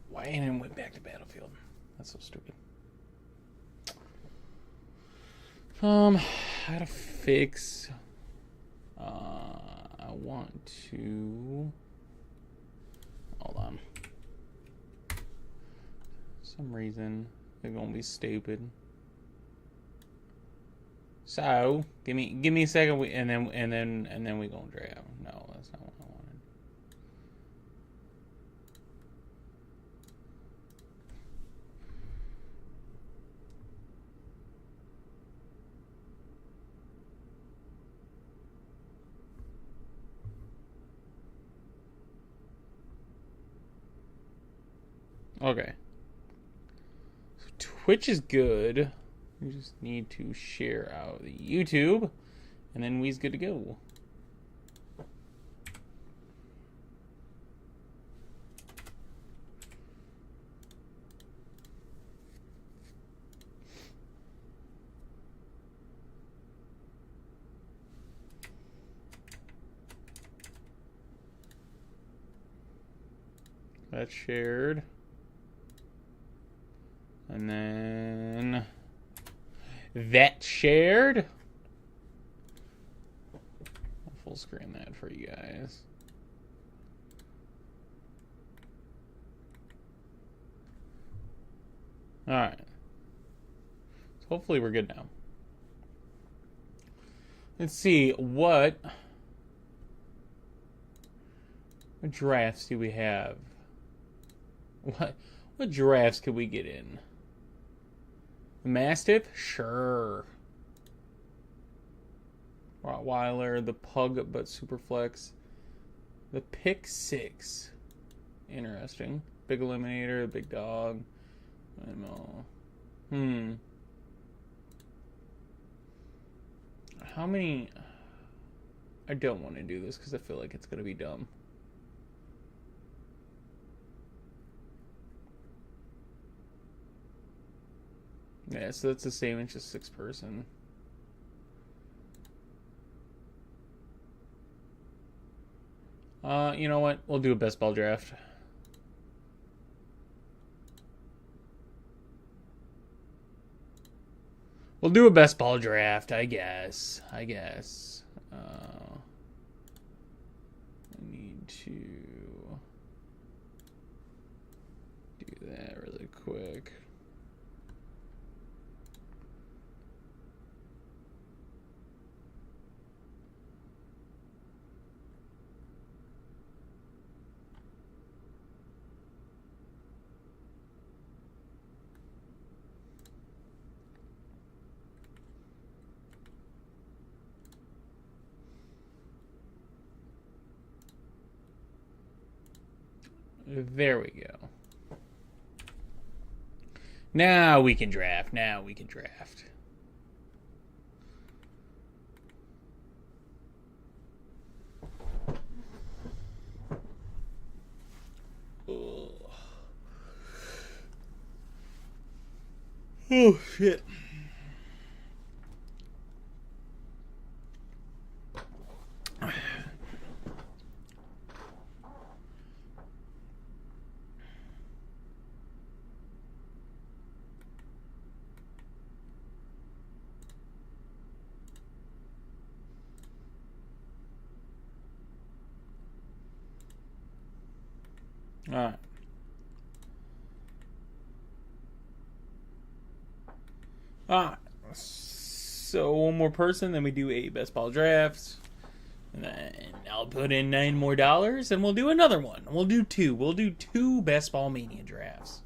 Why and it went back to Battlefield? That's so stupid. I gotta fix. I want to. Hold on. For some reason they're gonna be stupid. So give me a second, and then we gonna draft. No, that's not what I wanted. Okay. So Twitch is good. We just need to share out the YouTube, and then we's good to go. That's shared. And then that shared. I'll full screen that for you guys. All right. So hopefully we're good now. Let's see what drafts do we have? What drafts could we get in? The Mastiff? Sure. Rottweiler, the Pug, but Superflex. The Pick 6. Interesting. Big Eliminator, the Big Dog. I don't know. How many... I don't want to do this because I feel like it's going to be dumb. Yeah, so that's the same. It's just 6 person. You know what? We'll do a best ball draft. We'll do a best ball draft, I guess. I need to do that really quick. There we go. Now we can draft. Oh, shit. All right. So one more person, then we do a best ball drafts. And then I'll put in $9 more, and we'll do another one. We'll do two. We'll do 2 best ball mania drafts.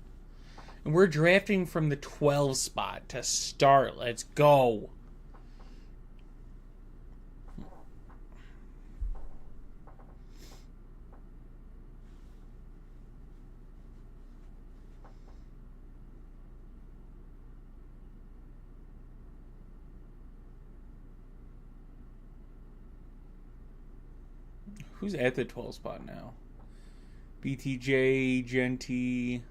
And we're drafting from the 12 spot to start. Let's go. Who's at the 12 spot now? BTJ, Genty.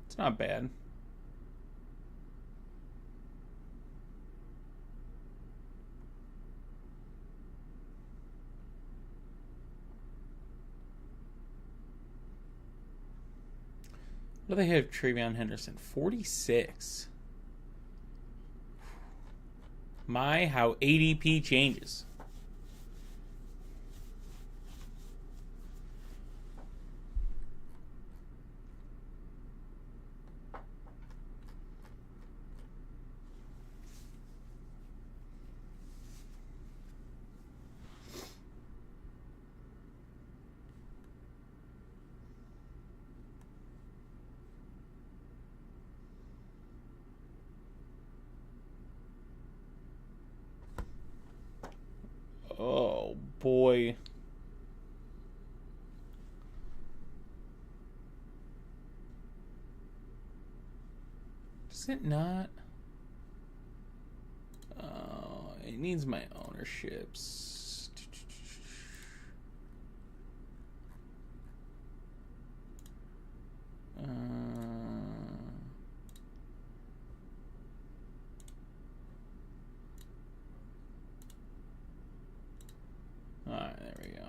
It's not bad. What do they have? Travion Henderson, 46. My, how ADP changes. Oh, boy. Does it not? It needs my ownerships. Alright, there we go.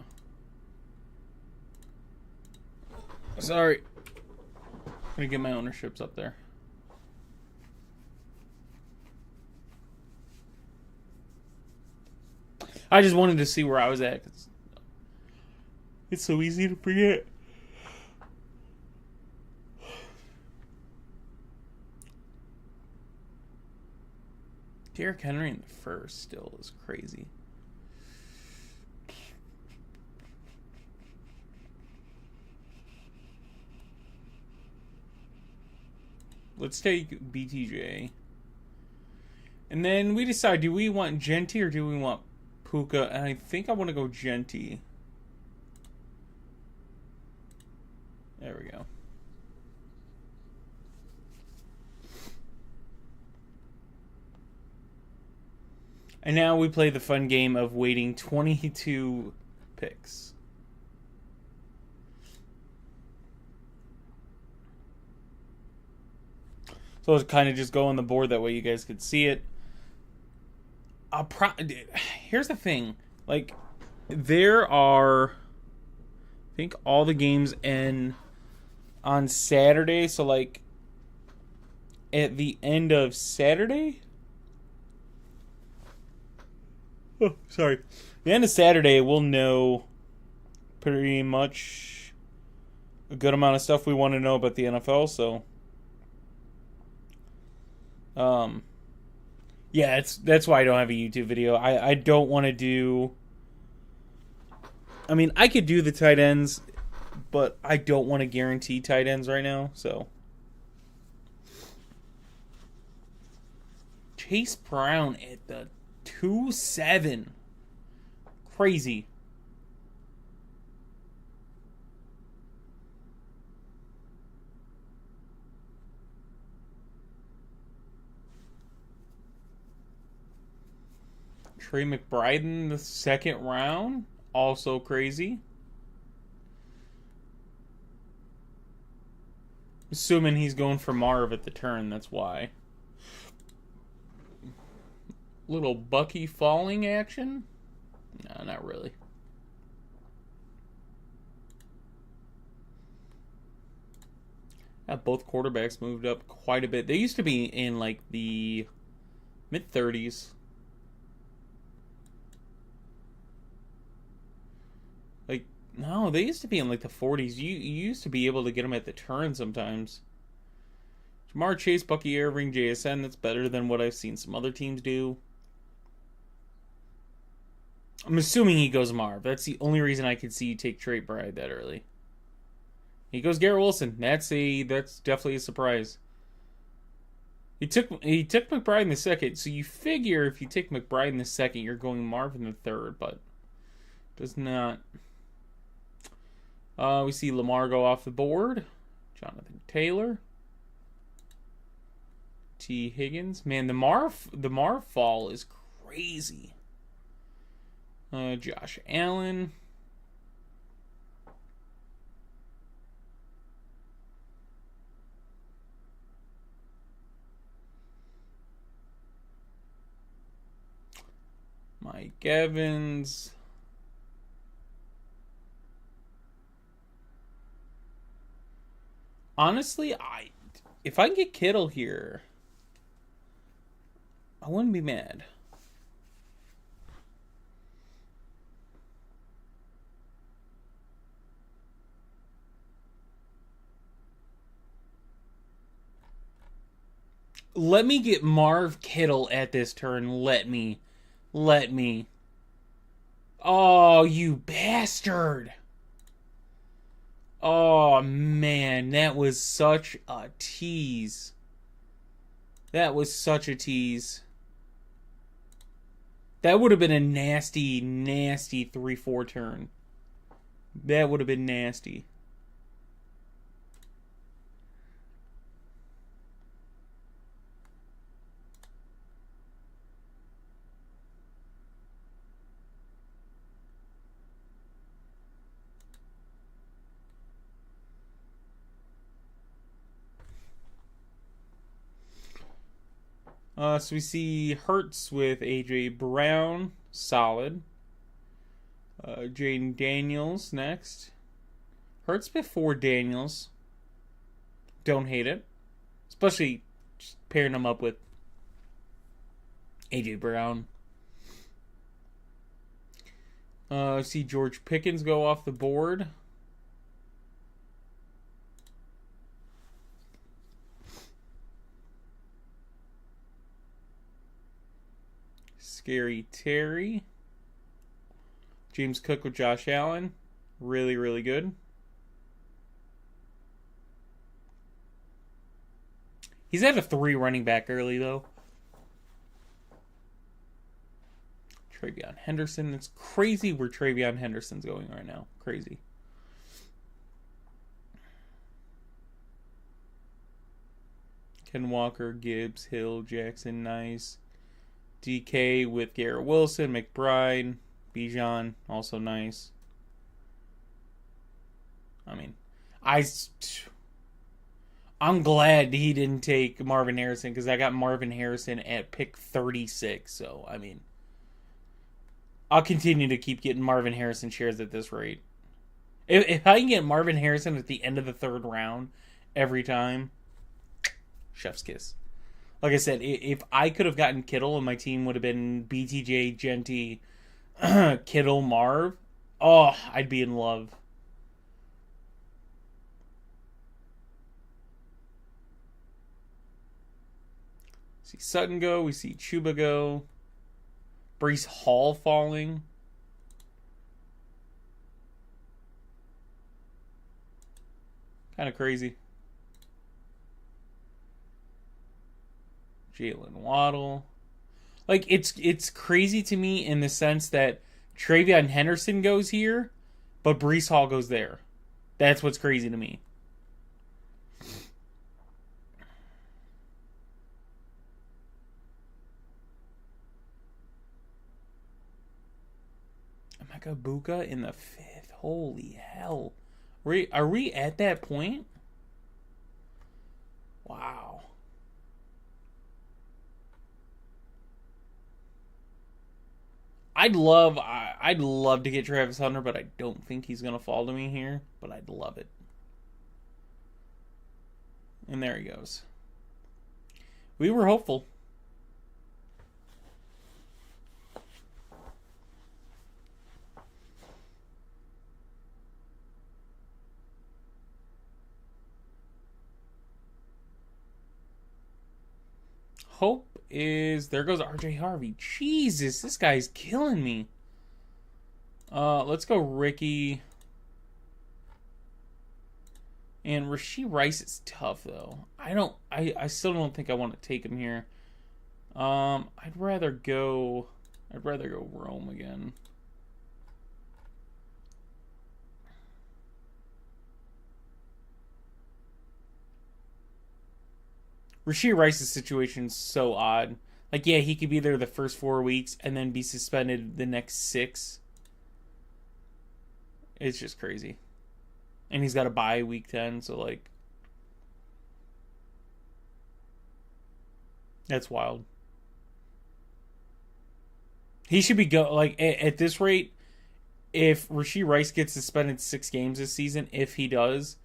Sorry. I'm gonna get my ownerships up there. I just wanted to see where I was at. It's so easy to forget. Derrick Henry in the first still is crazy. Let's take BTJ. And then we decide, do we want Genty or do we want Puka? And I think I want to go Genty. There we go. And now we play the fun game of waiting 22 picks. So let's kind of just go on the board, that way you guys could see it. Here's the thing. Like, there are, I think all the games end on Saturday. So, like, at the end of Saturday? Oh, sorry. The end of Saturday, we'll know pretty much a good amount of stuff we want to know about the NFL, so... yeah, that's why I don't have a YouTube video. I don't want to do... I mean, I could do the tight ends, but I don't want to guarantee tight ends right now, so... Chase Brown at the 2-7. Crazy. Trey McBride in the second round. Also crazy. Assuming he's going for Marv at the turn, that's why. Little Bucky falling action? No, not really. Both quarterbacks moved up quite a bit. They used to be in like the mid-30s. Like, no, they used to be in like the 40s. You used to be able to get them at the turn sometimes. Jamar Chase, Bucky Irving, JSN, that's better than what I've seen some other teams do. I'm assuming he goes Marv. That's the only reason I could see you take Trey Bride that early. He goes Garrett Wilson. That's definitely a surprise. He took McBride in the second, so you figure if you take McBride in the second, you're going Marv in the third, but does not. We see Lamar go off the board. Jonathan Taylor. T. Higgins. Man, the Marv fall is crazy. Josh Allen. Mike Evans. Honestly, if I can get Kittle here, I wouldn't be mad. Let me get Marv Kittle at this turn. Let me. Oh, you bastard. Oh, man. That was such a tease. That was such a tease. That would have been a nasty, nasty 3-4 turn. That would have been nasty. So we see Hurts with A.J. Brown. Solid. Jaden Daniels next. Hurts before Daniels. Don't hate it. Especially just pairing them up with A.J. Brown. See George Pickens go off the board. Scary Terry. James Cook with Josh Allen. Really, really good. He's at a 3 running back early, though. Travion Henderson. It's crazy where Travion Henderson's going right now. Crazy. Ken Walker, Gibbs, Hill, Jackson, nice. DK with Garrett Wilson, McBride, Bijan, also nice. I mean, I'm glad he didn't take Marvin Harrison because I got Marvin Harrison at pick 36. So, I mean, I'll continue to keep getting Marvin Harrison shares at this rate. If I can get Marvin Harrison at the end of the 3rd round every time, chef's kiss. Like I said, if I could have gotten Kittle and my team would have been BTJ, Genty, Kittle, Marv, oh, I'd be in love. See Sutton go. We see Chuba go. Breece Hall falling. Kind of crazy. Jalen Waddle. Like, it's crazy to me in the sense that Travion Henderson goes here, but Breece Hall goes there. That's what's crazy to me. Buka in the 5th. Holy hell. Are we at that point? Wow. I'd love to get Travis Hunter, but I don't think he's going to fall to me here. But I'd love it. And there he goes. We were hopeful. Hope is... There goes RJ Harvey. Jesus, this guy's killing me. Let's go Ricky. And Rashee Rice is tough, though. I still don't think I want to take him here. I'd rather go Rome again. Rashee Rice's situation's so odd. Like, yeah, he could be there the first 4 weeks and then be suspended the next 6. It's just crazy. And he's got to bye week 10, so, like... That's wild. He should be at this rate, if Rashee Rice gets suspended 6 games this season, if he does,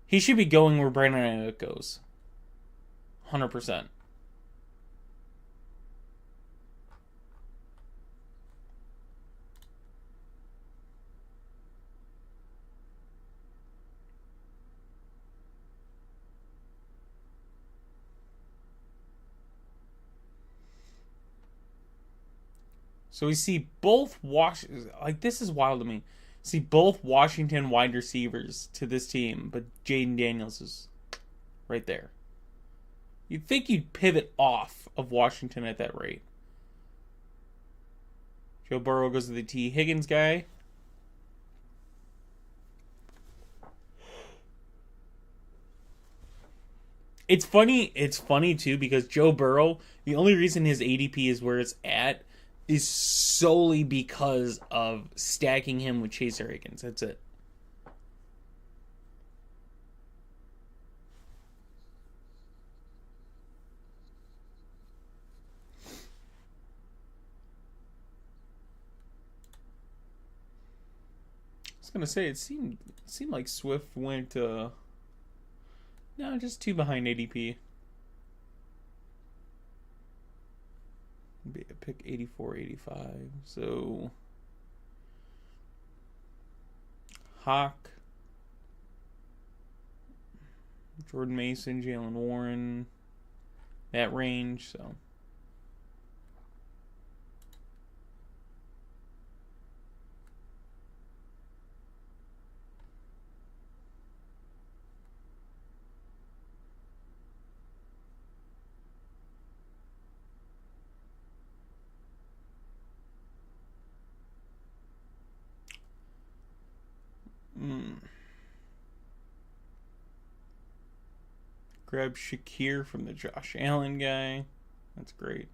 He should be going where Brandon Ayuk goes. 100%. So we see both this is wild to me. See both Washington wide receivers to this team, but Jaden Daniels is right there. You'd think you'd pivot off of Washington at that rate. Joe Burrow goes to the T. Higgins guy. It's funny too, because Joe Burrow, the only reason his ADP is where it's at is solely because of stacking him with Chase Higgins. That's it. I was gonna say it seemed like Swift went no, just 2 behind ADP. Pick 84, 85. So Hawk, Jordan Mason, Jalen Warren, that range. So grab Shakir from the Josh Allen guy. That's great.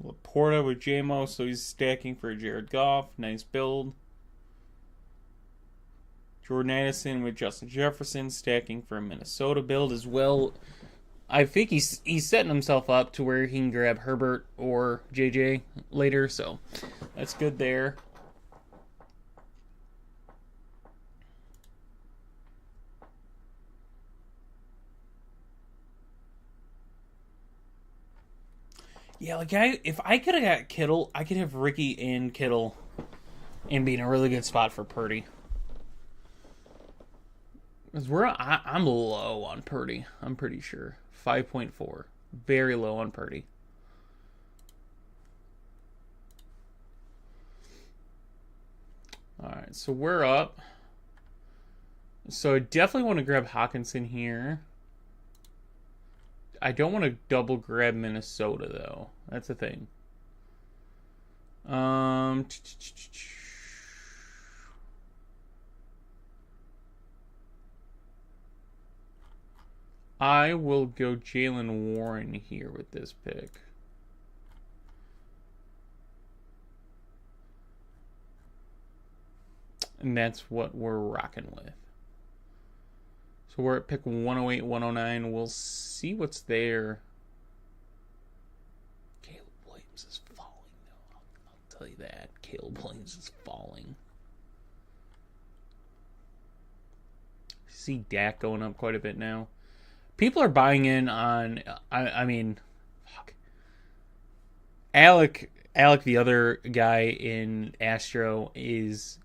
Laporta with JMO, so he's stacking for Jared Goff. Nice build. Jordan Addison with Justin Jefferson, stacking for a Minnesota build as well. I think he's setting himself up to where he can grab Herbert or JJ later, so that's good there. Yeah, like if I could have got Kittle, I could have Ricky and Kittle and be in a really good spot for Purdy. Because I'm low on Purdy, I'm pretty sure. 5.4. Very low on Purdy. Alright, so we're up. So I definitely want to grab Hawkinson here. I don't want to double grab Minnesota, though. That's the thing. I will go Jalen Warren here with this pick. And that's what we're rocking with. So we're at pick 108, 109. We'll see what's there. Caleb Williams is falling, though. I'll tell you that. Caleb Williams is falling. See Dak going up quite a bit now. People are buying in on, I mean, fuck. Alec, the other guy in Astro, is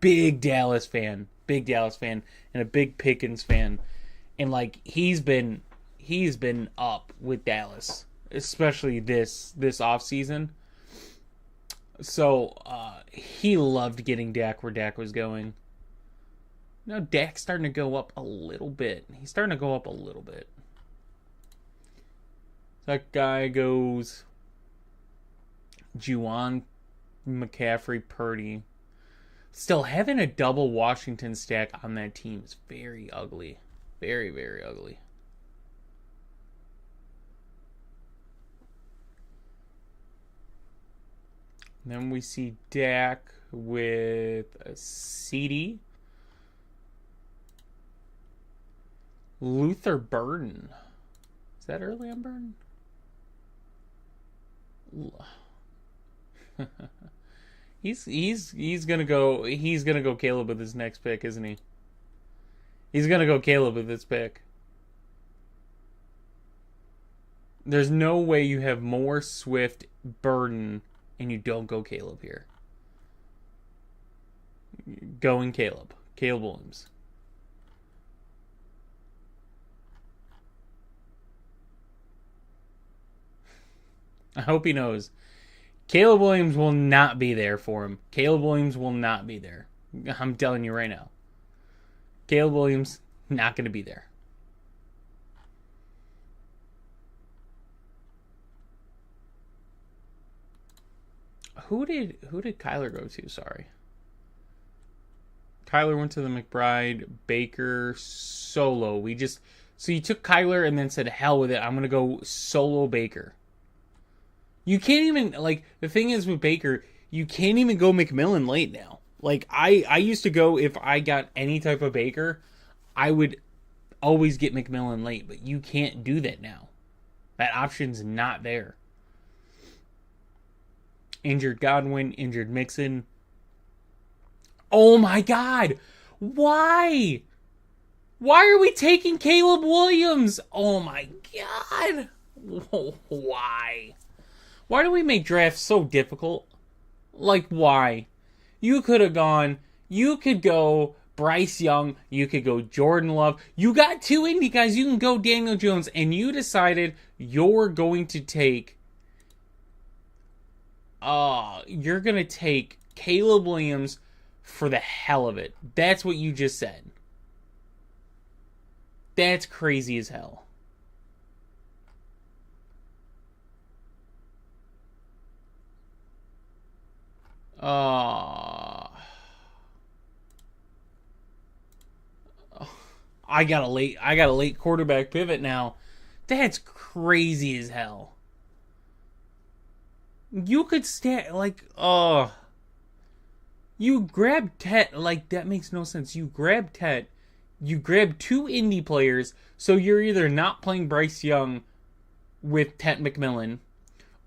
big Dallas fan, and a big Pickens fan, and like he's been up with Dallas, especially this offseason. So he loved getting Dak where Dak was going. Now Dak's starting to go up a little bit. That guy goes Juwan, McCaffrey, Purdy. Still, having a double Washington stack on that team is very ugly. Very, very ugly. And then we see Dak with a CD. Luther Burden. Is that early on Burden? he's gonna go Caleb with his next pick, isn't he? He's gonna go Caleb with this pick. There's no way you have more Swift, Burden, and you don't go Caleb here. Going Caleb. Caleb Williams. I hope he knows. Caleb Williams will not be there for him. Caleb Williams will not be there. I'm telling you right now. Caleb Williams, not going to be there. Who did Kyler go to? Sorry. Kyler went to the McBride, Baker, Solo. So you took Kyler and then said, hell with it. I'm going to go Solo Baker. You can't even, like, the thing is with Baker, you can't even go McMillan late now. Like, I used to go, if I got any type of Baker, I would always get McMillan late. But you can't do that now. That option's not there. Injured Godwin, injured Mixon. Oh my God! Why? Why are we taking Caleb Williams? Oh my God! Why? Why do we make drafts so difficult? Like, why? You could have gone, you could go Bryce Young, you could go Jordan Love. You got two indie guys, you can go Daniel Jones, and you decided you're going to take Caleb Williams for the hell of it. That's what you just said. That's crazy as hell. I got a late quarterback pivot now. That's crazy as hell. You could you grab Tet, like, that makes no sense. You grab Tet, you grab two indie players, so you're either not playing Bryce Young with Tet McMillan,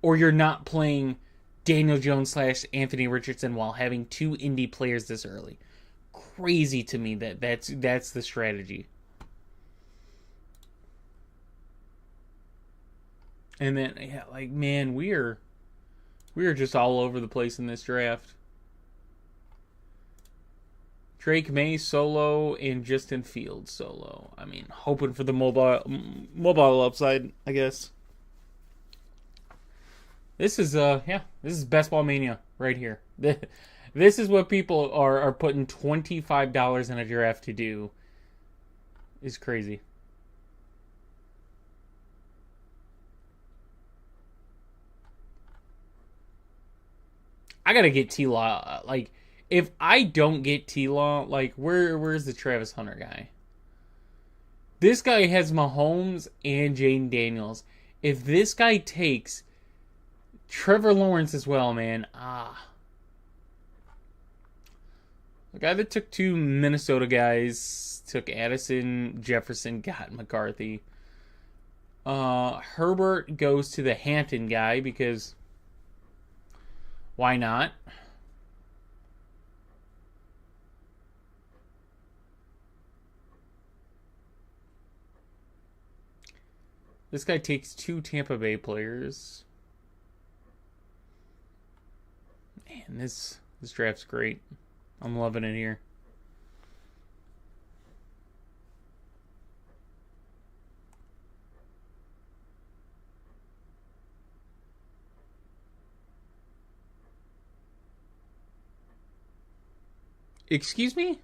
or you're not playing Daniel Jones / Anthony Richardson while having two indie players this early. Crazy to me that's the strategy. And then, yeah, like, man, we are just all over the place in this draft. Drake May solo and Justin Fields solo. I mean, hoping for the mobile upside, I guess. This is Best Ball Mania right here. This is what people are putting $25 in a draft to do. Is crazy. I gotta get T-Law. Like, if I don't get T-Law, like, where's the Travis Hunter guy? This guy has Mahomes and Jaden Daniels. If this guy takes Trevor Lawrence as well, man. The guy that took two Minnesota guys, took Addison, Jefferson, got McCarthy. Herbert goes to the Hampton guy because why not? This guy takes two Tampa Bay players. Man, this draft's great. I'm loving it here. Excuse me?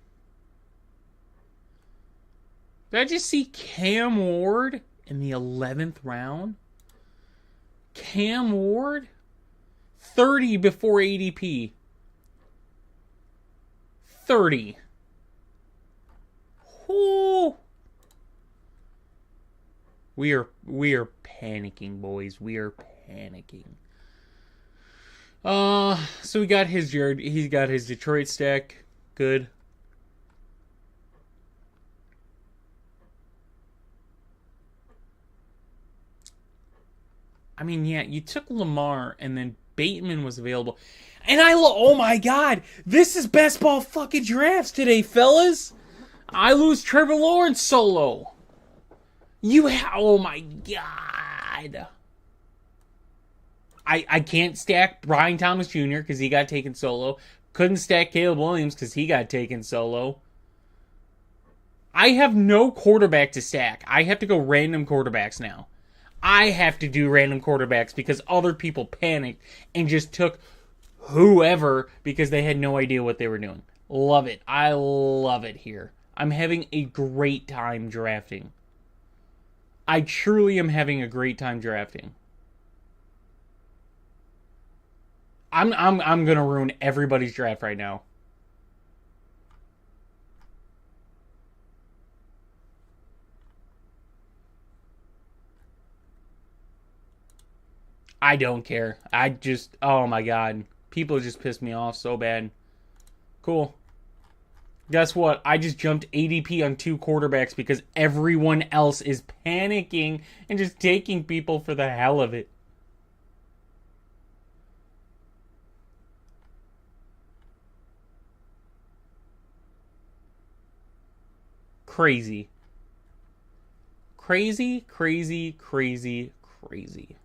Did I just see Cam Ward in the 11th round? Cam Ward? 30 before ADP. 30. Ooh. We are panicking, boys. We are panicking. So we got his Jared. He's got his Detroit stack. Good. I mean, yeah, you took Lamar and then Bateman was available. And oh my god, this is best ball fucking drafts today, fellas. I lose Trevor Lawrence solo. Oh my god. I can't stack Brian Thomas Jr. because he got taken solo. Couldn't stack Caleb Williams because he got taken solo. I have no quarterback to stack. I have to go random quarterbacks now. I have to do random quarterbacks because other people panicked and just took whoever because they had no idea what they were doing. Love it. I love it here. I'm having a great time drafting. I truly am having a great time drafting. I'm gonna ruin everybody's draft right now. I don't care. Oh my god. People just pissed me off so bad. Cool. Guess what? I just jumped ADP on 2 quarterbacks because everyone else is panicking and just taking people for the hell of it. Crazy. Crazy, crazy, crazy, crazy.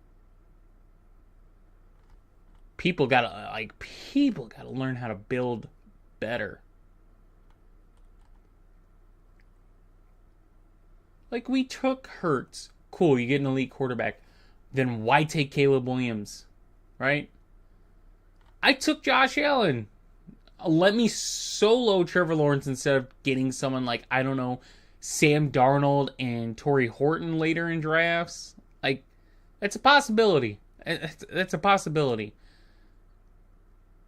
People gotta learn how to build better. Like, we took Hurts. Cool, you get an elite quarterback. Then why take Caleb Williams? Right? I took Josh Allen. Let me solo Trevor Lawrence instead of getting someone like, I don't know, Sam Darnold and Torrey Horton later in drafts. Like, that's a possibility. That's a possibility.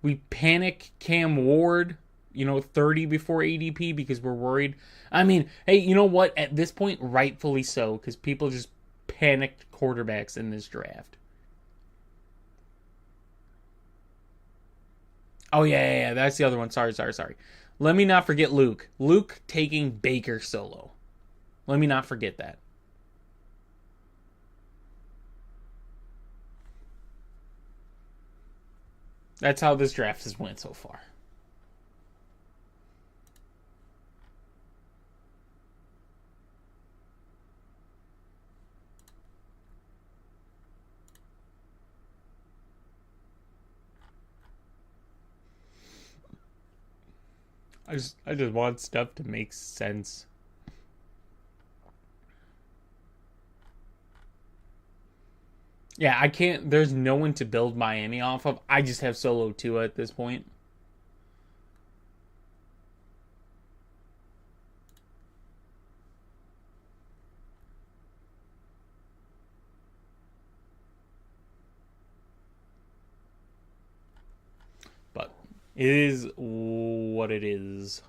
We panic Cam Ward, 30 before ADP because we're worried. I mean, hey, you know what? At this point, rightfully so, because people just panicked quarterbacks in this draft. Oh, yeah, that's the other one. Sorry. Let me not forget Luke. Luke taking Baker solo. Let me not forget that. That's how this draft has went so far. I just want stuff to make sense. Yeah, I can't. There's no one to build Miami off of. I just have solo Tua at this point. But it is what it is.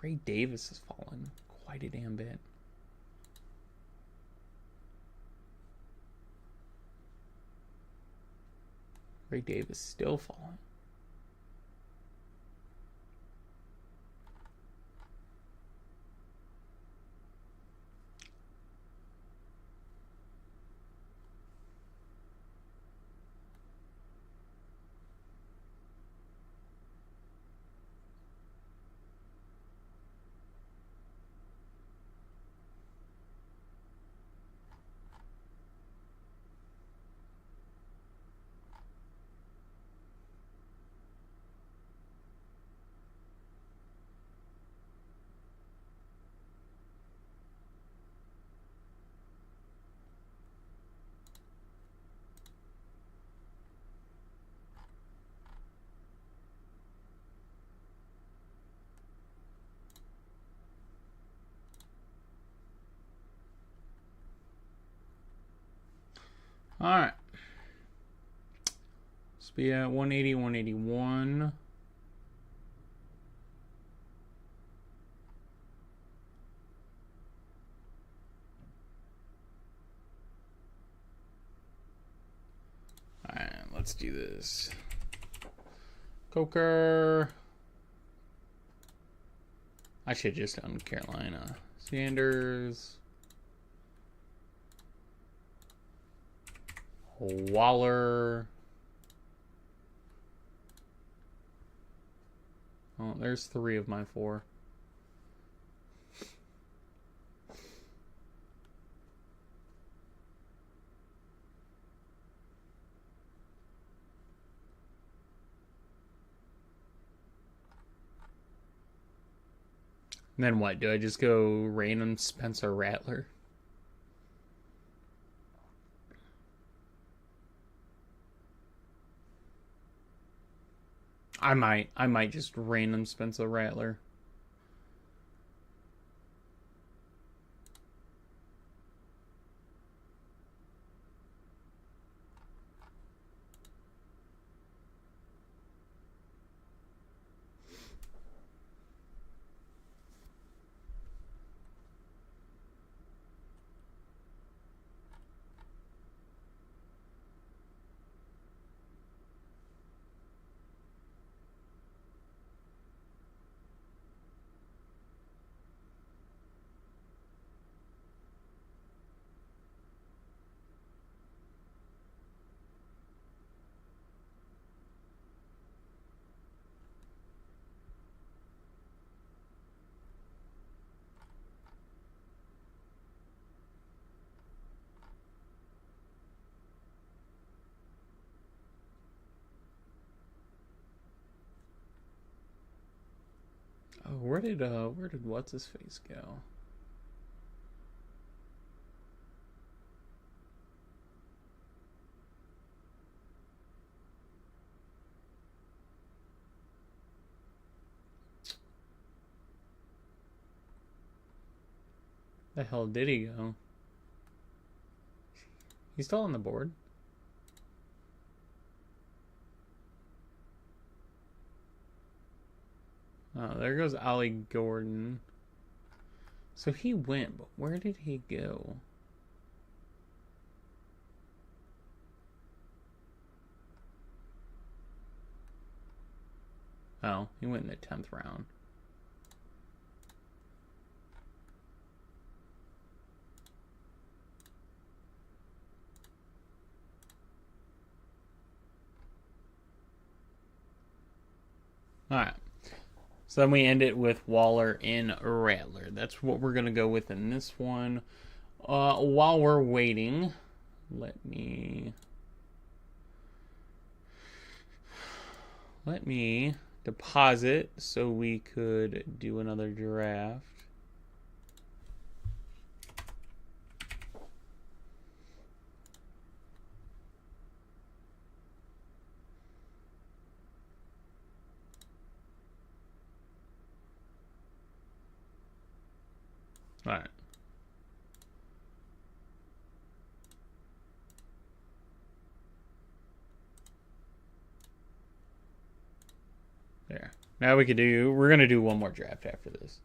Ray Davis has fallen quite a damn bit. Ray Davis still falling. All right. Let's be at 180, 181. All right, let's do this. Coker. I should have just done Carolina. Sanders. Waller. Oh, there's 3 of my 4. And then what? Do I just go random Spencer Rattler? I might just random Spencer Rattler. Oh, where did what's his face go? The hell did he go? He's still on the board. Oh, there goes Ollie Gordon. So he went, but where did he go? Oh, he went in the 10th round. Alright. So then we end it with Waller and Rattler. That's what we're going to go with in this one. While we're waiting, let me deposit so we could do another draft. All right. There. Now we're going to do one more draft after this.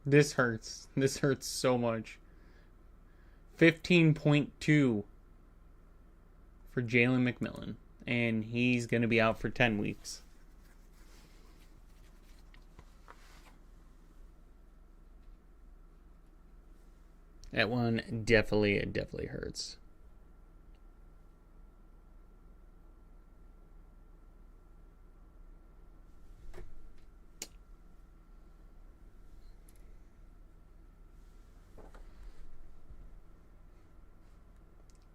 This hurts. This hurts so much. 15.2 for Jalen McMillan. And he's going to be out for 10 weeks. That one definitely hurts.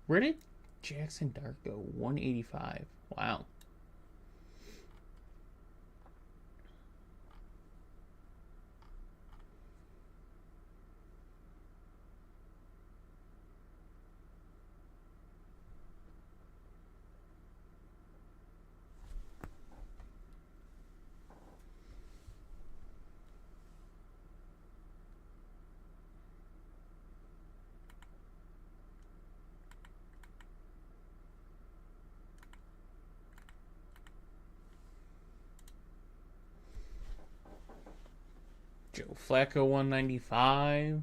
Where did Jackson Dart go? 185. Wow. Joe Flacco 195.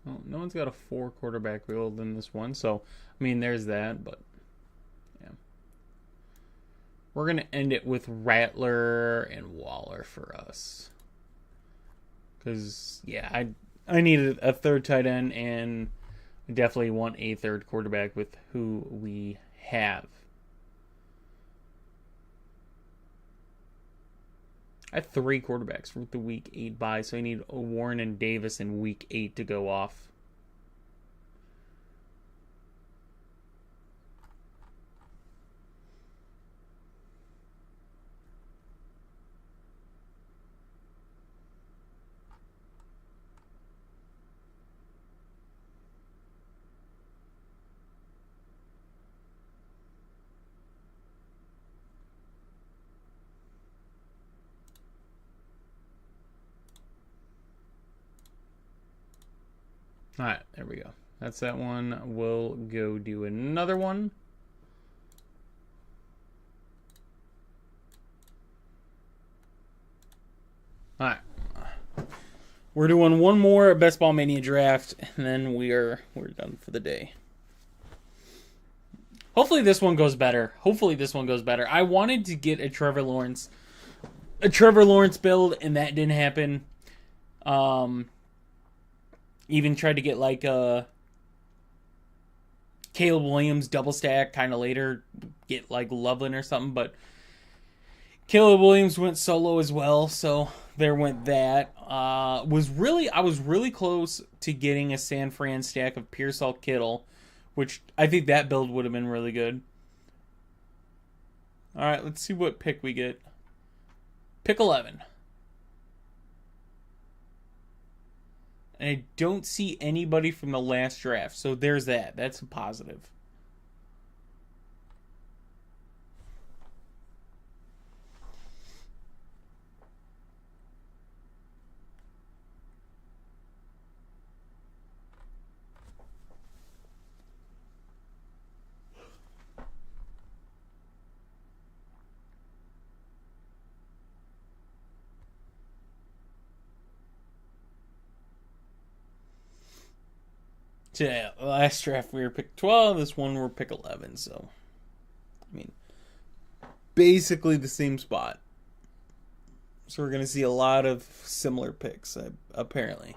Well, no one's got a 4 quarterback build in this one, so I mean there's that, but yeah. We're gonna end it with Rattler and Waller for us. Cause yeah, I needed a third tight end and definitely want a third quarterback with who we have. I have 3 quarterbacks for the week 8 bye, so I need Warren and Davis in week 8 to go off. Alright, there we go. That's that one. We'll go do another one. Alright. We're doing one more Best Ball Mania draft, and then we're done for the day. Hopefully this one goes better. I wanted to get a Trevor Lawrence build, and that didn't happen. Even tried to get like a Caleb Williams double stack kind of later, get like Loveland or something, but Caleb Williams went solo as well, so there went that. I was really close to getting a San Fran stack of Pearsall Kittle, which I think that build would have been really good. All right, let's see what pick we get. Pick 11. And I don't see anybody from the last draft, so there's that. That's a positive. So yeah, last draft we were pick 12. This one we're pick 11. So, I mean, basically the same spot. So we're going to see a lot of similar picks, apparently.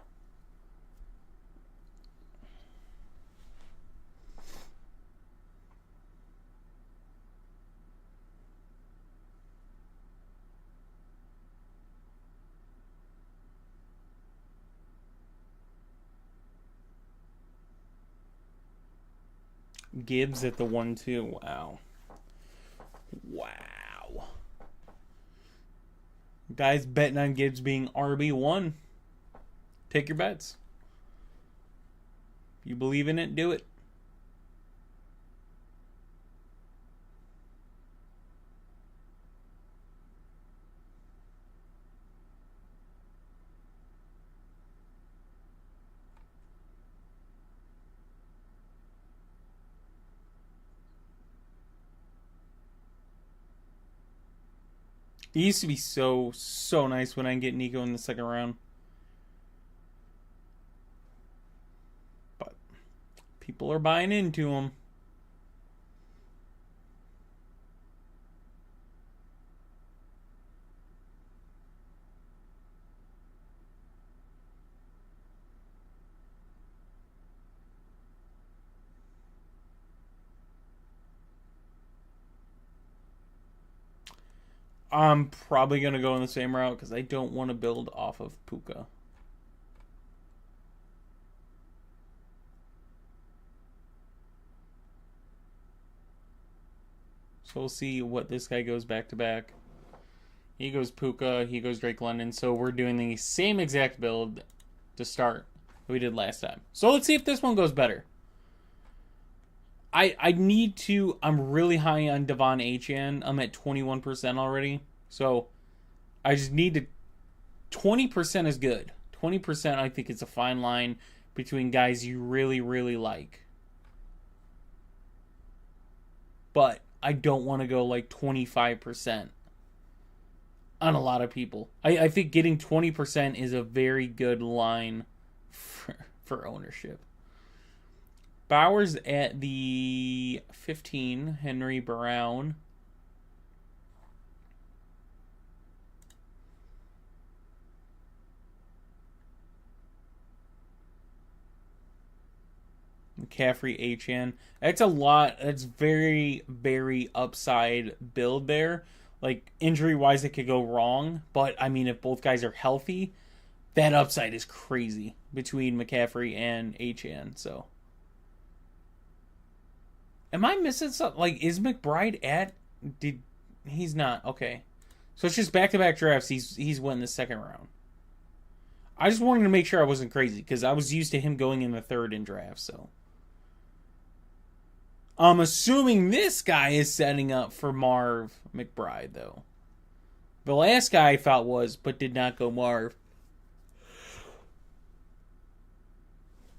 Gibbs at the 1-2. Wow. Guys betting on Gibbs being RB1. Take your bets. You believe in it, do it. It used to be so nice when I get Nico in the second round. But people are buying into him. I'm probably going to go in the same route because I don't want to build off of Puka. So we'll see what this guy goes back to back. He goes Puka, he goes Drake London. So we're doing the same exact build to start that we did last time. So let's see if this one goes better. I need to. I'm really high on Devon Achane. I'm at 21% already. So I just need to. 20% is good. 20% I think is a fine line between guys you really, really like. But I don't want to go like 25% on a lot of people. I think getting 20% is a very good line for ownership. Bowers at the 15. Henry Brown. McCaffrey, Achane. That's a lot. That's very, very upside build there. Like, injury-wise, it could go wrong. But, I mean, if both guys are healthy, that upside is crazy between McCaffrey and Achane. So, am I missing something? Like, is McBride at... He's not. Okay. So, it's just back-to-back drafts. He's won the second round. I just wanted to make sure I wasn't crazy, because I was used to him going in the third in drafts, so... I'm assuming this guy is setting up for Marv McBride, though. The last guy I thought was, but did not go Marv.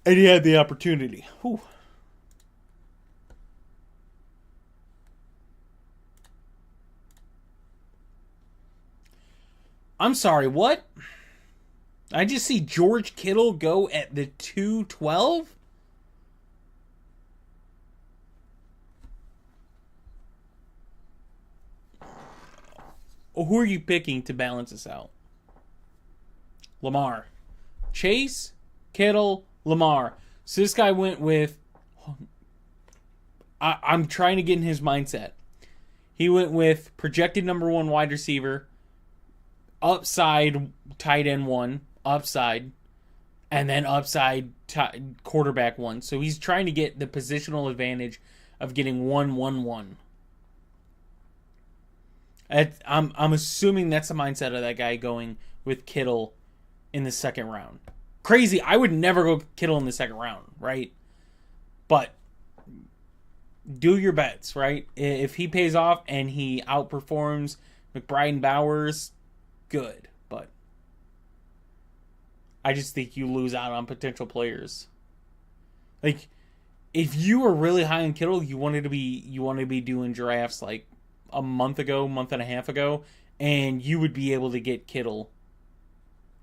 And he had the opportunity. Whew. I'm sorry, what? I just see George Kittle go at the 212? Who are you picking to balance this out? Lamar. Chase, Kittle, Lamar. So this guy went with... I'm trying to get in his mindset. He went with projected number 1 wide receiver, upside tight end 1, upside, and then upside quarterback 1. So he's trying to get the positional advantage of getting 1-1-1. I'm assuming that's the mindset of that guy going with Kittle in the second round. Crazy. I would never go Kittle in the second round, right? But do your bets, right? If he pays off and he outperforms McBride and Bowers, good. But I just think you lose out on potential players. Like, if you were really high on Kittle, you wanted to be doing drafts like a month and a half ago, and you would be able to get Kittle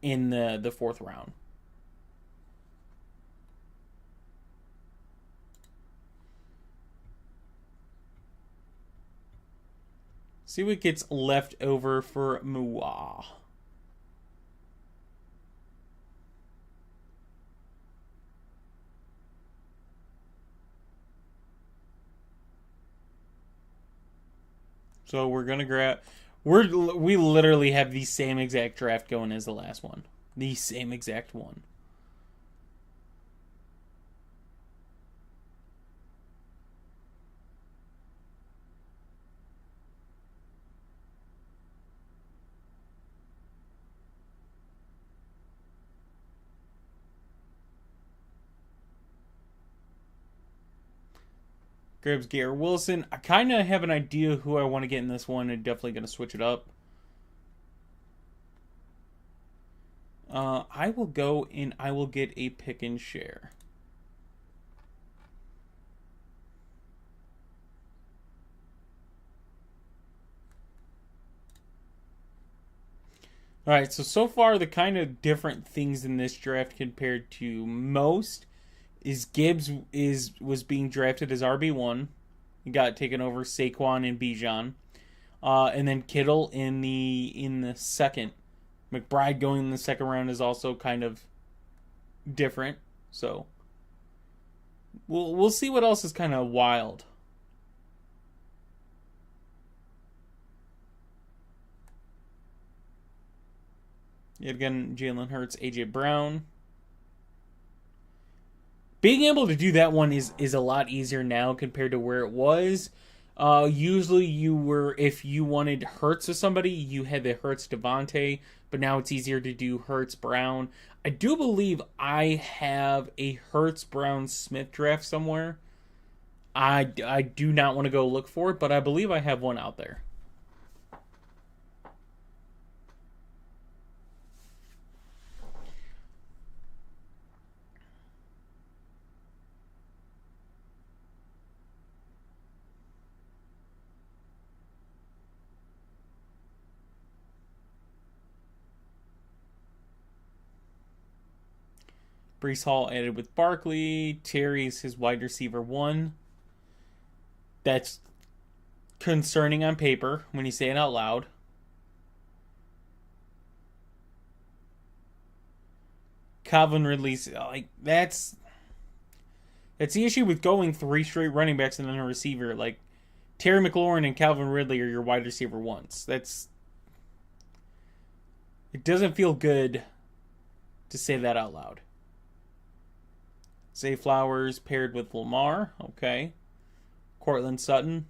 in the fourth round. See what gets left over for Muah. So we're gonna grab. We literally have the same exact draft going as the last one. The same exact one. Grabs Garrett Wilson. I kind of have an idea who I want to get in this one. I'm definitely going to switch it up. I will go and I will get a pick and share. Alright, so far the kind of different things in this draft compared to most is Gibbs was being drafted as RB1. He got taken over Saquon and Bijan. And then Kittle in the second. McBride going in the second round is also kind of different. So we'll see what else is kind of wild. Yet again, Jalen Hurts, AJ Brown. Being able to do that one is a lot easier now compared to where it was. Usually if you wanted Hurts or somebody, you had the Hurts Devontae, but now it's easier to do Hurts Brown. I do believe I have a Hurts Brown Smith draft somewhere. I do not want to go look for it, but I believe I have one out there. Brees Hall added with Barkley. Terry's his wide receiver 1. That's concerning on paper when you say it out loud. Calvin Ridley's like that's the issue with going 3 straight running backs and then a receiver. Like Terry McLaurin and Calvin Ridley are your wide receiver 1s. It doesn't feel good to say that out loud. Zay Flowers paired with Lamar. Okay. Cortland Sutton.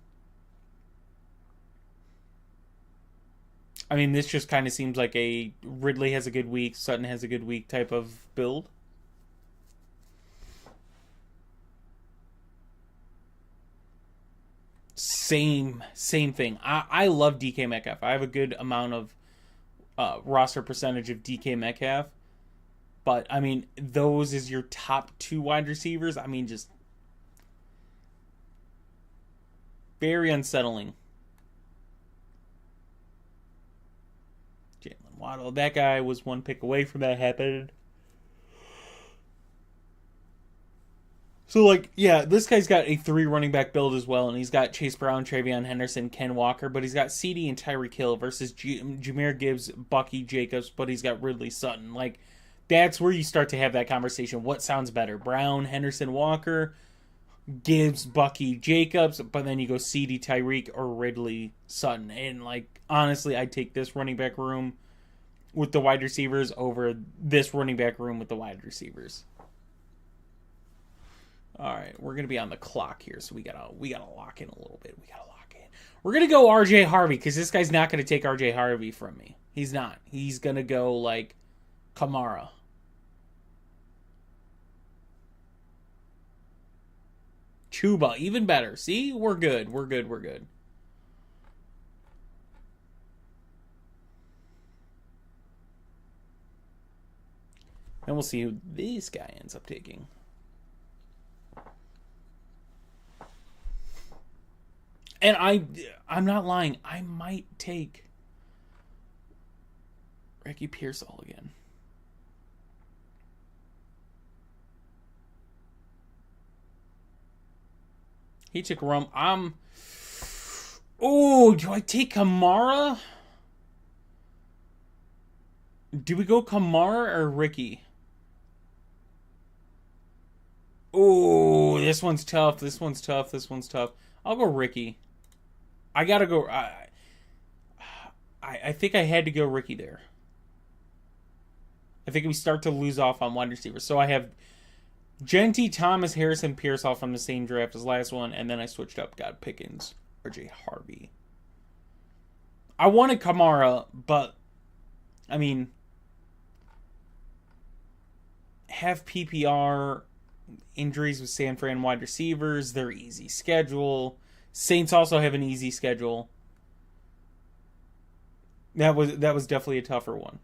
I mean, this just kind of seems like a Ridley has a good week, Sutton has a good week type of build. Same thing. I love DK Metcalf. I have a good amount of roster percentage of DK Metcalf. But, I mean, those is your top 2 wide receivers. I mean, just very unsettling. Jalen Waddle. That guy was 1 pick away from that happening. So, like, yeah, this guy's got a 3 running back build as well, and he's got Chase Brown, Travion Henderson, Ken Walker, but he's got CD and Tyreek Hill versus Jahmyr Gibbs, Bucky Jacobs, but he's got Ridley Sutton. Like, that's where you start to have that conversation. What sounds better? Brown, Henderson, Walker, Gibbs, Bucky, Jacobs, but then you go CD, Tyreek, or Ridley Sutton. And, like, honestly, I'd take this running back room with the wide receivers over this running back room with the wide receivers. All right, we're gonna be on the clock here, so we gotta lock in a little bit. We're gonna go RJ Harvey because this guy's not gonna take RJ Harvey from me. He's not. He's gonna go like Kamara. Chuba, even better. See, we're good. And we'll see who this guy ends up taking. And I'm not lying. I might take Ricky Pearsall again. He took Oh, do I take Kamara? Do we go Kamara or Ricky? Oh, this one's tough. I'll go Ricky. I gotta go. I think I had to go Ricky there. I think we start to lose off on wide receivers. So I have Genty, Thomas, Harrison, Pearsall from the same draft as last one, and then I switched up, got Pickens, RJ Harvey. I wanted Kamara, but I mean, have PPR, injuries with San Fran wide receivers, their easy schedule. Saints also have an easy schedule. That was definitely a tougher one.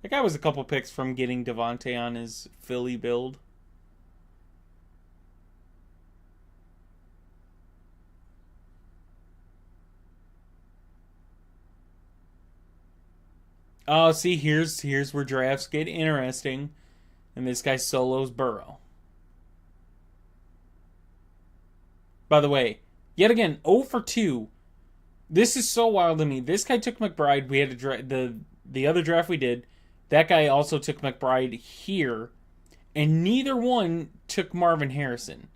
That guy was a couple picks from getting Devontae on his Philly build. Oh, see, here's where drafts get interesting. And this guy solos Burrow. By the way, yet again, 0 for 2. This is so wild to me. This guy took McBride. We had the other draft we did. That guy also took McBride here. And neither one took Marvin Harrison.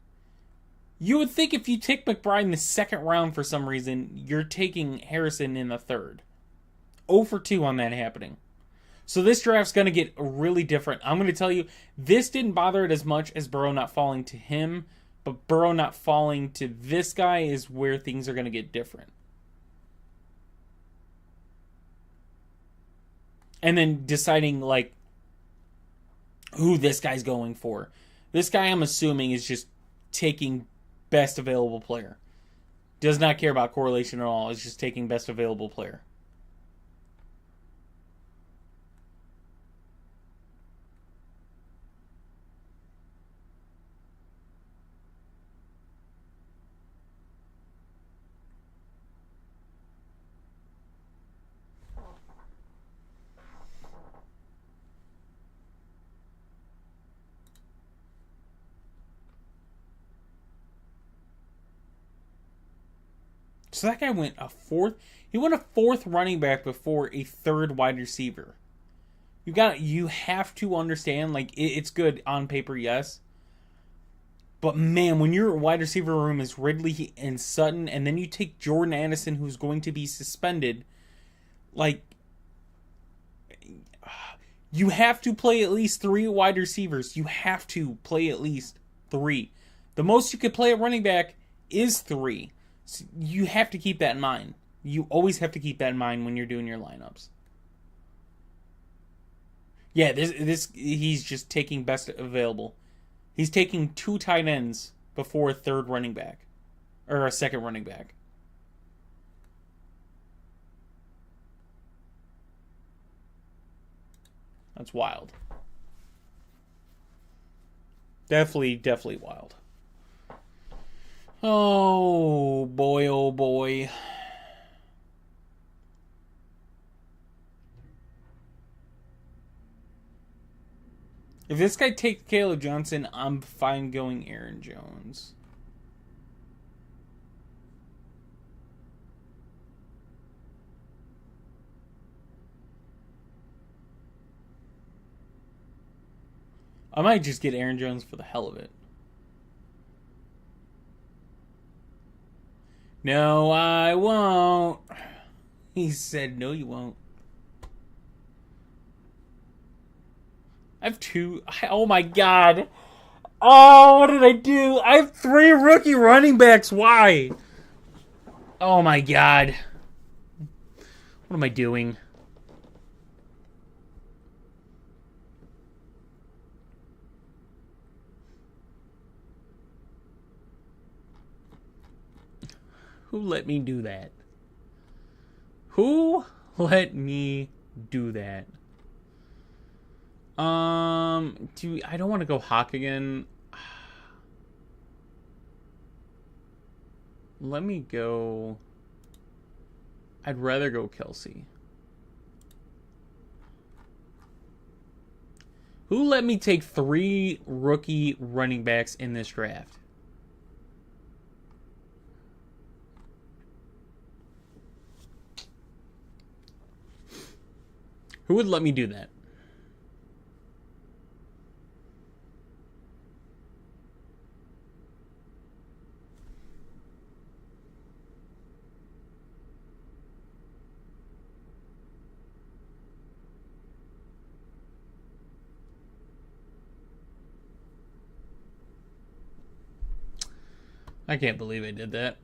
You would think if you take McBride in the second round for some reason, you're taking Harrison in the third. 0 for 2 on that happening. So this draft's going to get really different. I'm going to tell you, this didn't bother it as much as Burrow not falling to him. But Burrow not falling to this guy is where things are going to get different. And then deciding, like, who this guy's going for. This guy, I'm assuming, is just taking best available player. Does not care about correlation at all. It's just taking best available player. So that guy went a fourth. He went a fourth running back before a third wide receiver. You have to understand, like, it's good on paper, yes. But man, when your wide receiver room is Ridley and Sutton, and then you take Jordan Addison, who's going to be suspended, like, you have to play at least 3 wide receivers. You have to play at least 3. The most you could play at running back is 3. So you have to keep that in mind. You always have to keep that in mind when you're doing your lineups. Yeah, this he's just taking best available. He's taking 2 tight ends before a third running back. Or a second running back. That's wild. Definitely wild. Oh boy, oh boy. If this guy takes Caleb Johnson, I'm fine going Aaron Jones. I might just get Aaron Jones for the hell of it. No, I won't. He said, no, you won't. I have 2. Oh, my God. Oh, what did I do? I have 3 rookie running backs. Why? Oh, my God. What am I doing? Who let me do that? Who let me do that? I don't want to go Hawk again. Let me go. I'd rather go Kelsey. Who let me take 3 rookie running backs in this draft? Who would let me do that? I can't believe I did that.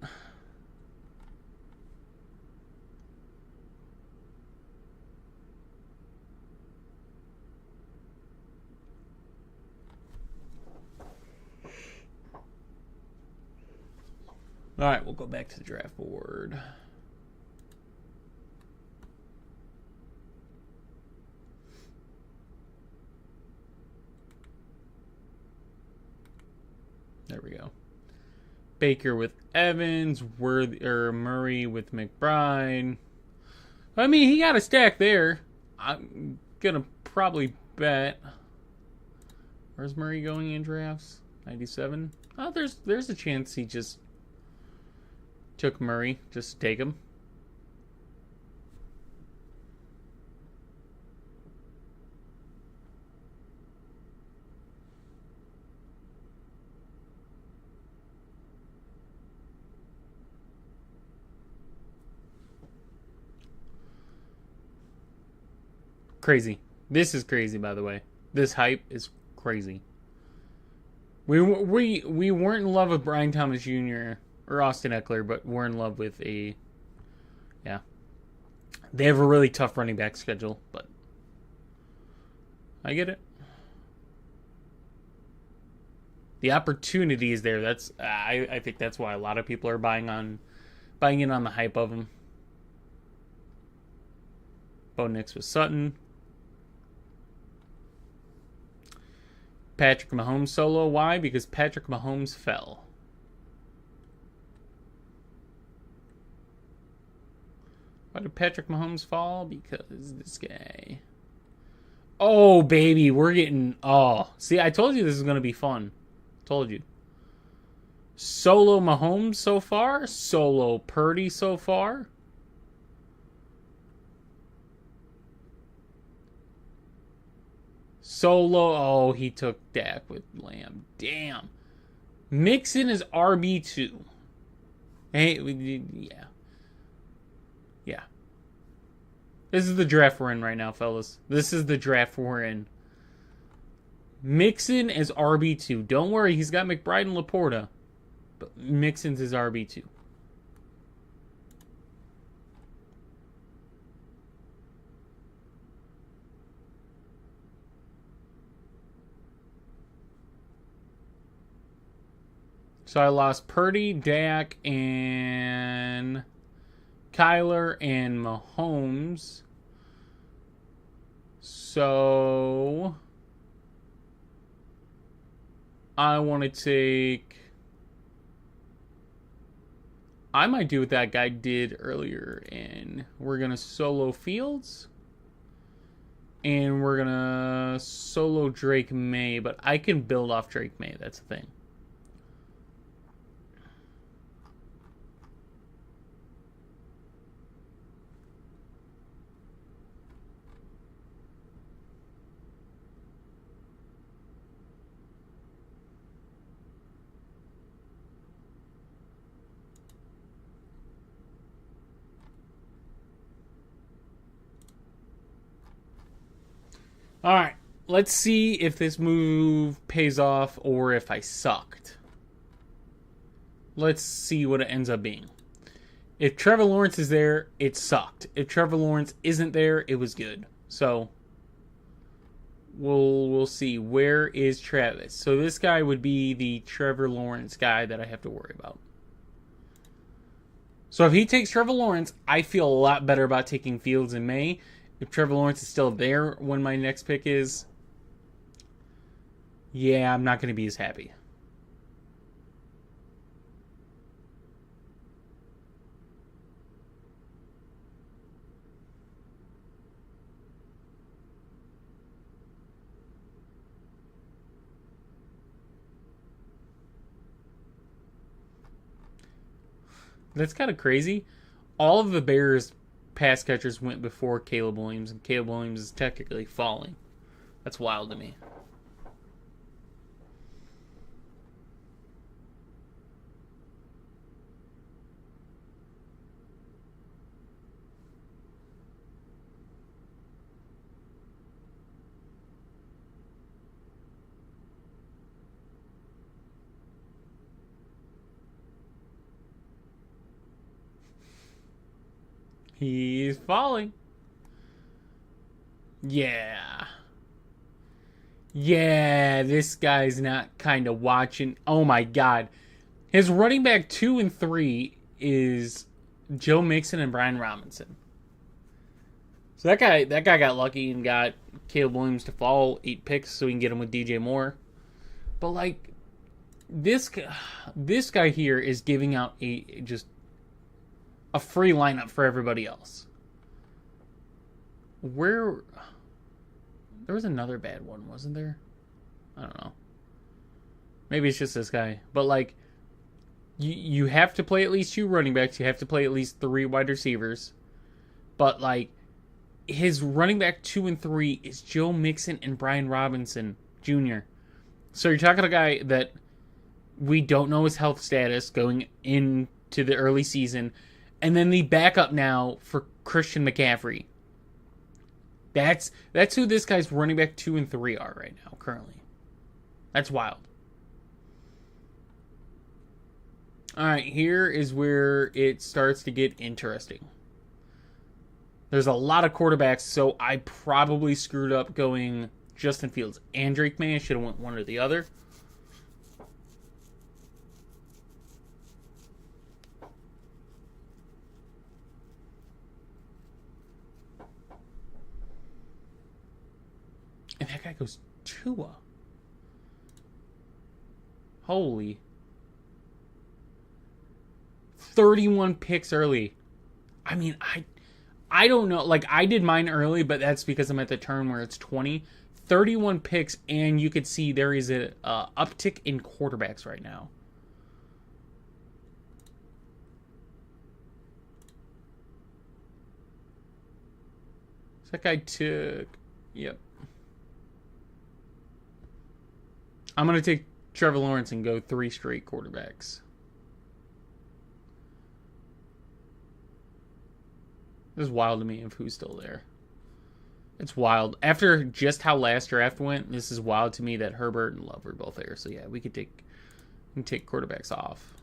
Alright, we'll go back to the draft board. There we go. Baker with Evans, Murray with McBride. I mean, he got a stack there. I'm gonna probably bet. Where's Murray going in drafts? 97. Oh, there's a chance he just took Murray. Just take him. Crazy. This is crazy, by the way. This hype is crazy. We weren't in love with Brian Thomas Jr. or Austin Eckler, but we're in love with a... Yeah. They have a really tough running back schedule, but... I get it. The opportunity is there. That's I think that's why a lot of people are buying in on the hype of him. Bo Nix with Sutton. Patrick Mahomes solo. Why? Because Patrick Mahomes fell. Why did Patrick Mahomes fall? Because this guy. Oh, baby. We're getting... Oh. See, I told you this is going to be fun. Told you. Solo Mahomes so far. Solo Purdy so far. Solo. Oh, he took Dak with Lamb. Damn. Mixon is RB2. Hey, yeah. Yeah. This is the draft we're in right now, fellas. This is the draft we're in. Mixon is RB2. Don't worry, he's got McBride and Laporta. But Mixon's his RB2. So I lost Purdy, Dak, and Kyler and Mahomes. So I want to take... I might do what that guy did earlier, and we're going to solo Fields. And we're going to solo Drake May, but I can build off Drake May. That's the thing. All right, let's see if this move pays off or if I sucked. Let's see what it ends up being. If Trevor Lawrence is there, it sucked. If Trevor Lawrence isn't there, it was good. So we'll see. Where is Travis? So this guy would be the Trevor Lawrence guy that I have to worry about. So if he takes Trevor Lawrence, I feel a lot better about taking Fields in May. If Trevor Lawrence is still there when my next pick is, yeah, I'm not going to be as happy. That's kind of crazy. All of the Bears pass catchers went before Caleb Williams, and Caleb Williams is technically falling. That's wild to me. He's falling. Yeah. Yeah, this guy's not kind of watching. Oh my God. His running back 2 and 3 is Joe Mixon and Brian Robinson. So that guy got lucky and got Caleb Williams to fall 8 picks so we can get him with DJ Moore. But like this guy here is giving out a free lineup for everybody else. There was another bad one, wasn't there? I don't know. Maybe it's just this guy. But like, you have to play at least 2 running backs. You have to play at least 3 wide receivers. But like, his running back 2 and 3 is Joe Mixon and Brian Robinson Jr. So you're talking a guy that we don't know his health status going into the early season. And then the backup now for Christian McCaffrey. That's who this guy's running back 2 and 3 are right now, currently. That's wild. Alright, here is where it starts to get interesting. There's a lot of quarterbacks, so I probably screwed up going Justin Fields and Drake May. I should have went one or the other. that guy goes Tua. Holy. 31 picks early. I mean, I don't know. Like, I did mine early, but that's because I'm at the turn where it's 20. 31 picks, and you could see there is a uptick in quarterbacks right now. So that guy took... Yep. I'm going to take Trevor Lawrence and go 3 straight quarterbacks. This is wild to me of who's still there. It's wild. After just how last draft went, this is wild to me that Herbert and Love were both there. So yeah, we can take quarterbacks off.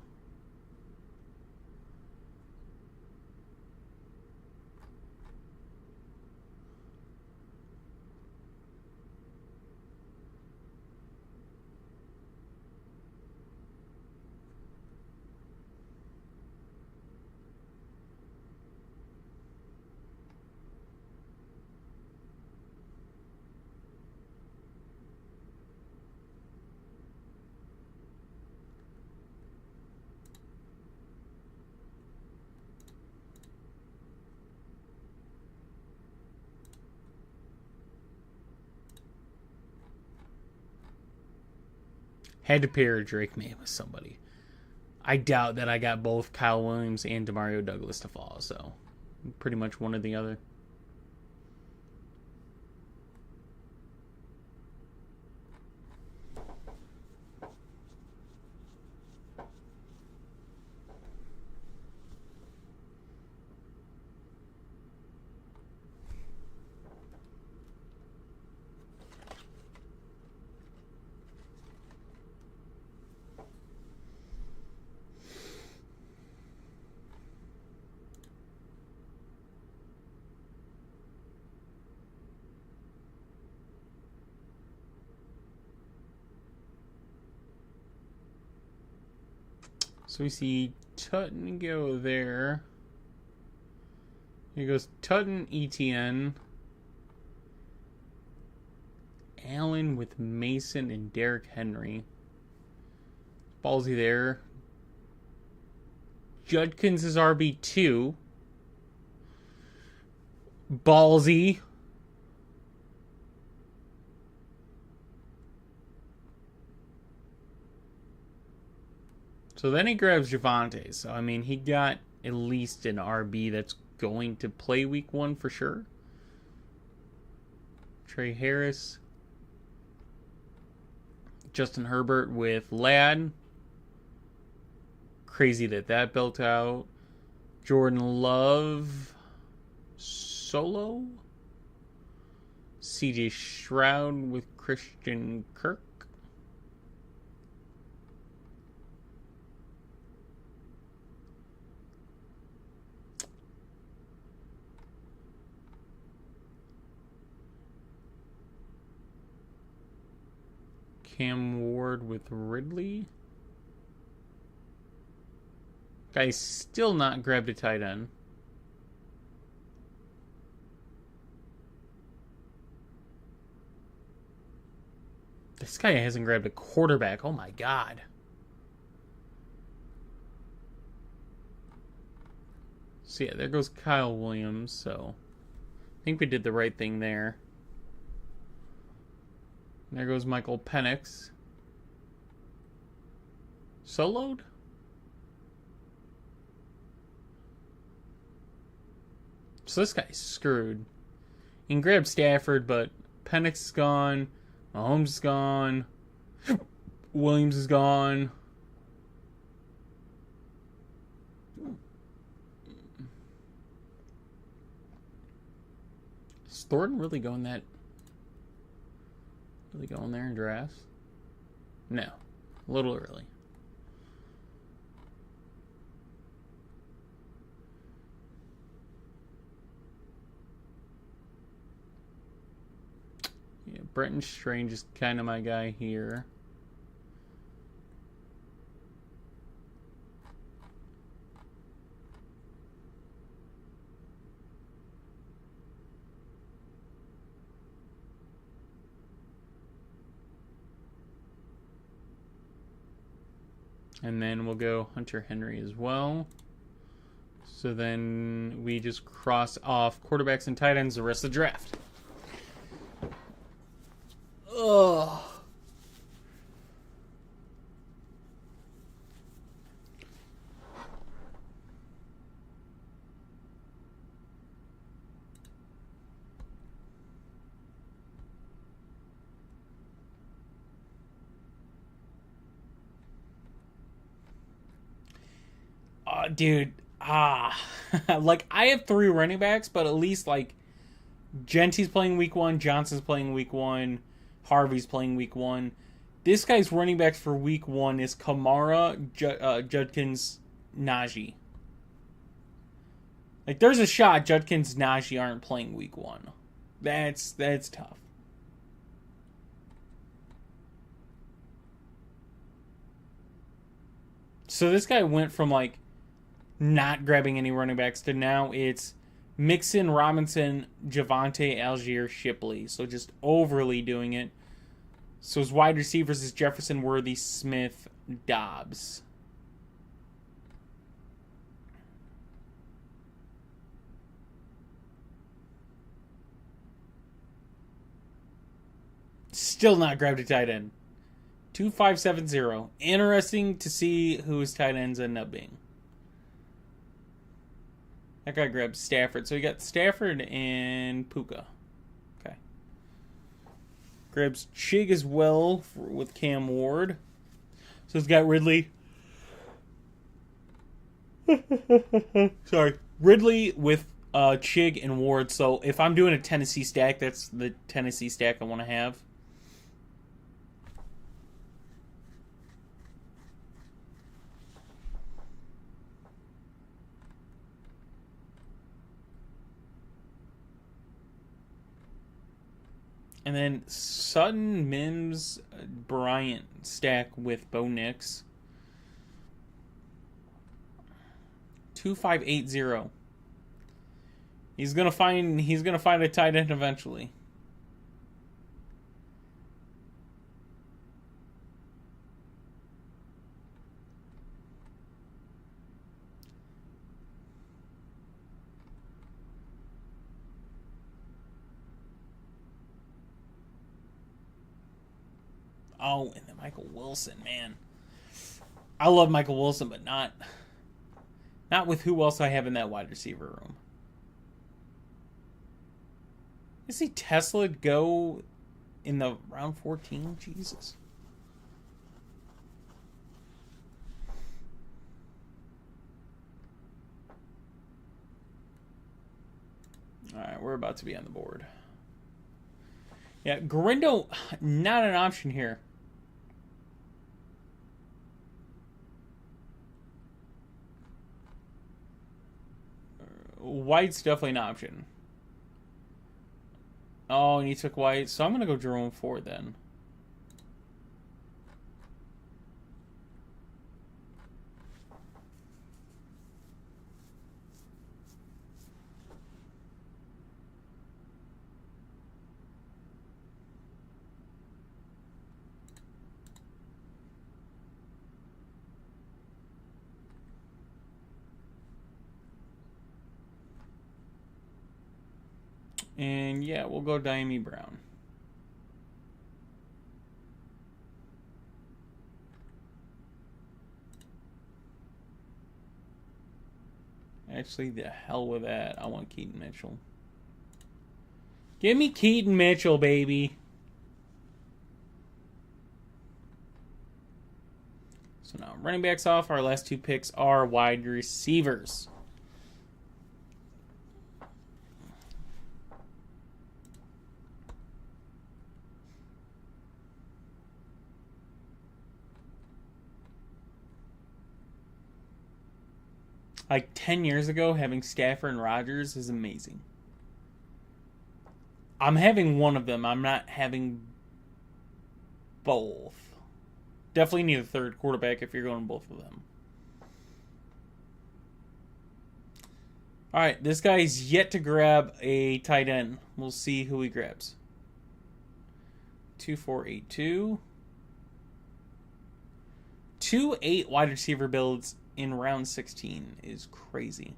Had to pair Drake May with somebody. I doubt that I got both Kyle Williams and Demario Douglas to fall, so pretty much one or the other. So we see Tutton go there. Here goes Tutton, ETN. Allen with Mason and Derrick Henry. Ballsy there. Judkins is RB2. Ballsy. So then he grabs Javonte. So, I mean, he got at least an RB that's going to play week 1 for sure. Trey Harris. Justin Herbert with Ladd. Crazy that built out. Jordan Love. Solo. CJ Stroud with Christian Kirk. Cam Ward with Ridley. Guy's still not grabbed a tight end. This guy hasn't grabbed a quarterback. Oh my god. So yeah, there goes Kyle Williams. So I think we did the right thing there. There goes Michael Penix. Soloed? So this guy's screwed. You can grab Stafford, but Penix is gone. Mahomes is gone. Williams is gone. Is Thornton really going that... Really going there in drafts? No. A little early. Yeah, Brenton Strange is kind of my guy here. And then we'll go Hunter Henry as well. So then we just cross off quarterbacks and tight ends the rest of the draft. Ugh. Dude, like I have 3 running backs, but at least like Genty's playing week 1, Johnson's playing week 1, Harvey's playing week 1. This guy's running backs for week 1 is Kamara, Judkins, Najee. Like there's a shot Judkins, Najee aren't playing week 1. That's tough. So this guy went from like not grabbing any running backs to now it's Mixon, Robinson, Javonte, Algier, Shipley. So just overly doing it. So his wide receivers is Jefferson, Worthy, Smith, Dobbs. Still not grabbed a tight end. 2570. Interesting to see who his tight ends end up being. That guy grabbed Stafford. So he got Stafford and Puka. Okay. Grabs Chig as well with Cam Ward. So he's got Ridley. Sorry. Ridley with Chig and Ward. So if I'm doing a Tennessee stack, that's the Tennessee stack I want to have. And then Sutton, Mims, Bryant stack with Bo Nix. 2580. He's gonna find a tight end eventually. Oh, and then Michael Wilson, man. I love Michael Wilson, but not with who else I have in that wide receiver room. You see Tesla go in the round 14? Jesus. All right, we're about to be on the board. Yeah, Grindo, not an option here. White's definitely an option. Oh, and he took White. So I'm going to go Jerome Ford then. And yeah, we'll go Diami Brown. Actually, the hell with that. I want Keaton Mitchell. Give me Keaton Mitchell, baby. So now running backs off. Our last 2 picks are wide receivers. Like 10 years ago, having Stafford and Rodgers is amazing. I'm having one of them. I'm not having both. Definitely need a third quarterback if you're going both of them. All right, this guy's yet to grab a tight end. We'll see who he grabs. 2482. 2 8 wide receiver builds in round 16 is crazy.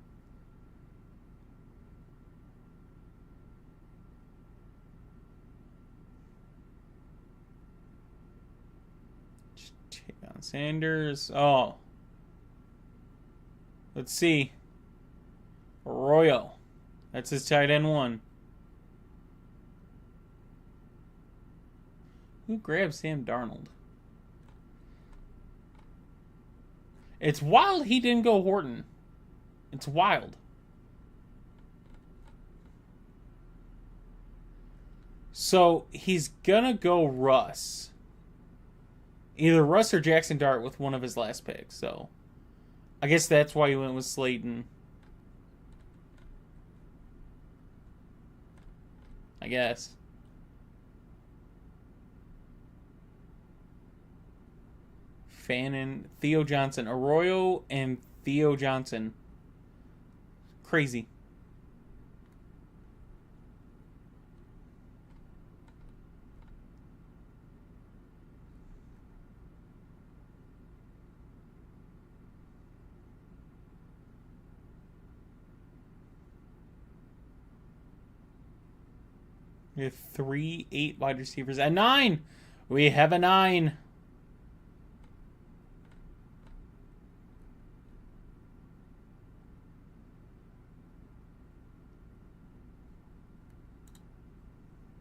Take on Sanders. Oh. Let's see. Arroyo. That's his tight end 1. Who grabbed Sam Darnold? It's wild he didn't go Horton. It's wild. So he's gonna go Russ. Either Russ or Jackson Dart with one of his last picks. So I guess that's why he went with Slayton. I guess. Fannin, Theo Johnson, Arroyo, and Theo Johnson. Crazy. We have 3 8 wide receivers. At 9! We have a 9.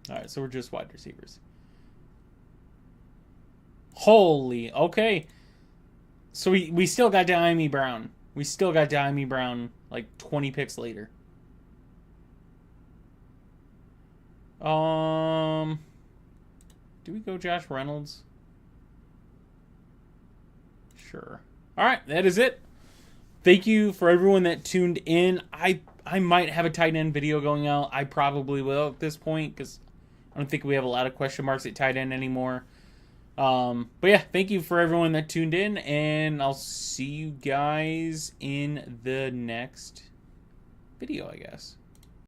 Alright, so we're just wide receivers. Holy, okay. So we still got Diami Brown. We still got Diami Brown like 20 picks later. Do we go Josh Reynolds? Sure. Alright, that is it. Thank you for everyone that tuned in. I might have a tight end video going out. I probably will at this point because I don't think we have a lot of question marks at tight end anymore. But yeah, thank you for everyone that tuned in, and I'll see you guys in the next video, I guess.